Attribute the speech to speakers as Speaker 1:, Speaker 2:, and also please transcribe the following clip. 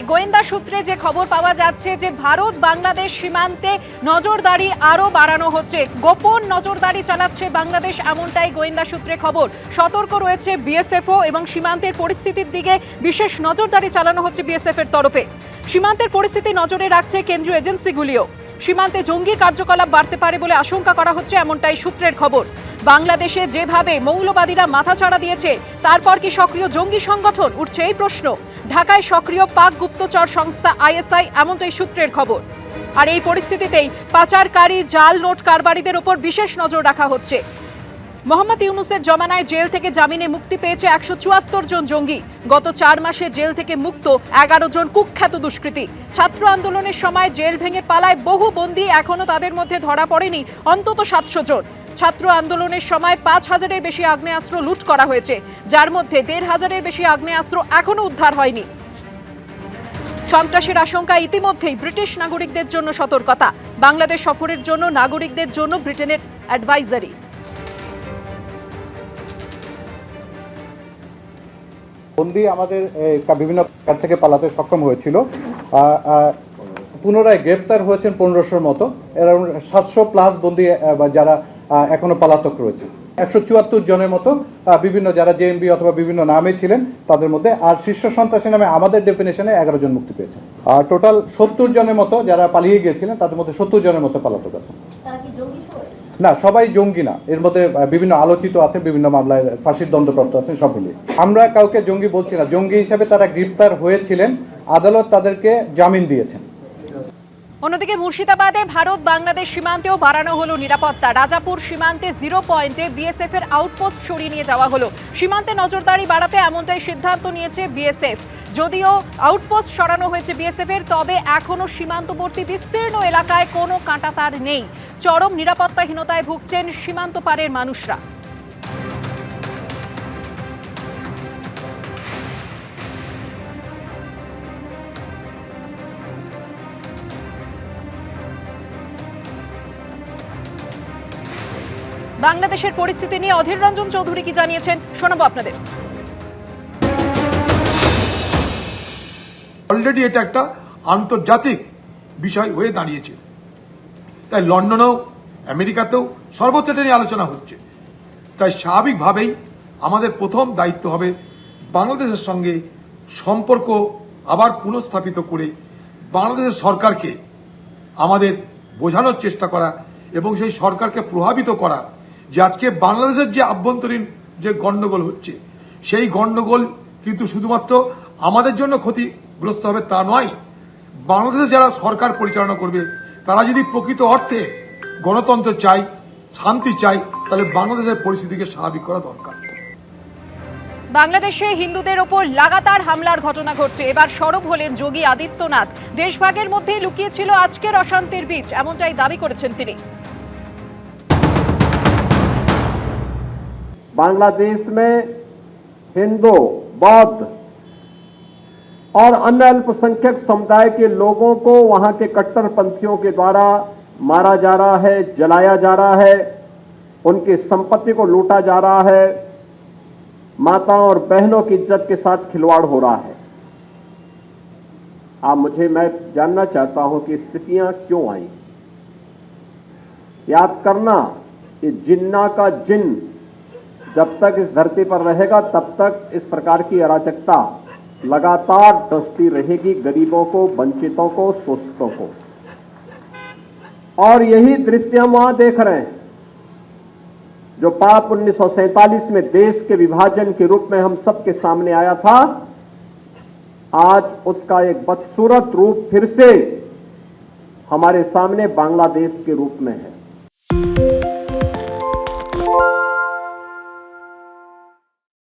Speaker 1: গোয়েন্দা সূত্রে যে খবর পাওয়া যাচ্ছে যে ভারত বাংলাদেশ সীমান্তে নজরদারি আরো বাড়ানো হচ্ছে, গোপন নজরদারি চালাচ্ছে বাংলাদেশ, এমনটাই গোয়েন্দা সূত্রে খবর। সতর্ক রয়েছে বিএসএফও এবং সীমান্তের পরিস্থিতির দিকে বিশেষ নজরদারি চালানো হচ্ছে বিএসএফ এর তরফে। সীমান্তের পরিস্থিতি নজরে রাখছে কেন্দ্রীয় এজেন্সিগুলিও। সীমান্তে জঙ্গি কার্যকলাপ বাড়তে পারে বলে আশঙ্কা করা হচ্ছে, এমনটাই সূত্রের খবর। বাংলাদেশে যেভাবে মৌলবাদীরা মাথাচাড়া দিয়েছে, তারপর কি সক্রিয় জঙ্গি সংগঠন, উঠছে এই প্রশ্ন। ঢাকায় সক্রিয় পাক গুপ্তচর সংস্থা আইএসআই, এমনটাই সূত্রের খবর। আর এই পরিস্থিতিতেই পাচারকারী জাল নোট কারবারিদের উপর বিশেষ নজর রাখা হচ্ছে। মোহাম্মদ ইউনূসের জমানায় জেল থেকে জামিনে মুক্তি পেয়েছে 174 জন জঙ্গি। গত 4 মাসে জেল থেকে মুক্ত 11 জন কুখ্যাত দুষ্কৃতী। ছাত্র আন্দোলনের সময় জেল ভেঙে পালায় বহু বন্দী, এখনো তাদের মধ্যে ধরা পড়েনি অন্তত 700 জন। ছাত্র আন্দোলনের সময় 5000-এর বেশি আগ্নেয়াস্ত্র লুট করা হয়েছে, যার মধ্যে 1500-এর বেশি আগ্নেয়াস্ত্র এখনো উদ্ধার হয়নি। সন্ত্রাসের আশঙ্কা ইতিমধ্যেই ব্রিটিশ নাগরিকদের জন্য সতর্কতা। বাংলাদেশ সফরের জন্য নাগরিকদের জন্য ব্রিটেনের অ্যাডভাইজারি।
Speaker 2: বন্দী আমাদের বিভিন্ন থেকে পালাতে সক্ষম হয়েছিল। পুনরায় গ্রেপ্তার হয়েছেন 1500-র মতো, এরকম 700+ বন্দী যারা এখনো পলাতক রয়েছে। 174 জনের মতো বিভিন্ন যারা জেএমবি অথবা বিভিন্ন নামে ছিলেন তাদের মধ্যে। আর শীর্ষ সন্ত্রাসী নামে আমাদের ডেফিনেশনে 11 জন মুক্তি পেয়েছেন। আর টোটাল 70 জনের মতো যারা পালিয়ে গিয়েছিলেন, তাদের মধ্যে 70 জনের মতো পলাতক আছেন। না, সবাই জঙ্গি না, এর মধ্যে বিভিন্ন আলোচিত আছে, বিভিন্ন মামলায় ফাঁসির দণ্ডপ্রাপ্ত আছেন, সব মিলিয়ে। আমরা কাউকে জঙ্গি বলছি না, জঙ্গি হিসাবে তারা গ্রেপ্তার হয়েছিলেন, আদালত তাদেরকে জামিন দিয়েছেন।
Speaker 1: অন্যদিকে মুর্শিদাবাদে ভারত বাংলাদেশ সীমান্তেও বাড়ানো হলো নিরাপত্তা। রাজাপুর সীমান্তে 0 পয়েন্টে বিএসএফ এর আউটপোস্ট সরিয়ে নিয়ে যাওয়া হলো। সীমান্তে নজরদারি বাড়াতে এমনটাই সিদ্ধান্ত নিয়েছে বিএসএফ। যদিও আউটপোস্ট সরানো হয়েছে বিএসএফ এর, তবে এখনো সীমান্তবর্তী বিস্তীর্ণ এলাকায় কোনো কাঁটাতার নেই। চরম নিরাপত্তাহীনতায় ভুগছেন সীমান্ত পারের মানুষরা। বাংলাদেশের পরিস্থিতি নিয়ে অধীর রঞ্জন চৌধুরী কি জানিয়েছেন, শোনাবো আপনাদের।
Speaker 3: অলরেডি এটা একটা আন্তর্জাতিক বিষয় হয়ে দাঁড়িয়েছে, তাই লন্ডনেও আমেরিকাতেও সর্বত্র এটা নিয়ে আলোচনা হচ্ছে। তাই স্বাভাবিকভাবেই আমাদের প্রথম দায়িত্ব হবে বাংলাদেশের সঙ্গে সম্পর্ক আবার পুনঃস্থাপিত করে বাংলাদেশের সরকারকে আমাদের বোঝানোর চেষ্টা করা এবং সেই সরকারকে প্রভাবিত করা যে আজকে বাংলাদেশের যে আভ্যন্তরীণ যে গন্ডগোল হচ্ছে, সেই গন্ডগোল কিন্তু শুধুমাত্র আমাদের জন্য ক্ষতিগ্রস্ত হবে তা নয়। বাংলাদেশে যারা সরকার পরিচালনা করবে, তারা যদি প্রকৃত অর্থে গণতন্ত্র চায়, শান্তি চায়, তাহলে বাংলাদেশের পরিস্থিতিকে স্বাভাবিক করা দরকার।
Speaker 1: বাংলাদেশে হিন্দুদের ওপর লাগাতার হামলার ঘটনা ঘটছে। এবার সরব হলেন যোগী আদিত্যনাথ। দেশভাগের মধ্যে লুকিয়ে ছিল আজকের অশান্তির বীজ, এমনটাই দাবি করেছেন তিনি।
Speaker 4: बांग्लादेश में हिंदू, बौद्ध और अन्य अल्पसंख्यक समुदाय के लोगों को वहां के कट्टरपंथियों के द्वारा मारा जा रहा है, जलाया जा रहा है, उनकी संपत्ति को लूटा जा रहा है, माताओं और बहनों की इज्जत के साथ खिलवाड़ हो रहा है। मैं जानना चाहता हूं कि स्थितियां क्यों आई। याद करना, ये जिन्ना का जिन्न जब तक इस धरती पर रहेगा, तब तक इस प्रकार की अराजकता लगातार डसती रहेगी, गरीबों को, वंचितों को, शोषितों को। और यही दृश्य हम वहां देख रहे हैं जो पाप 1947 में देश के विभाजन के रूप में हम सबके सामने आया था। आज उसका एक बदसूरत रूप फिर से हमारे सामने बांग्लादेश के रूप में है।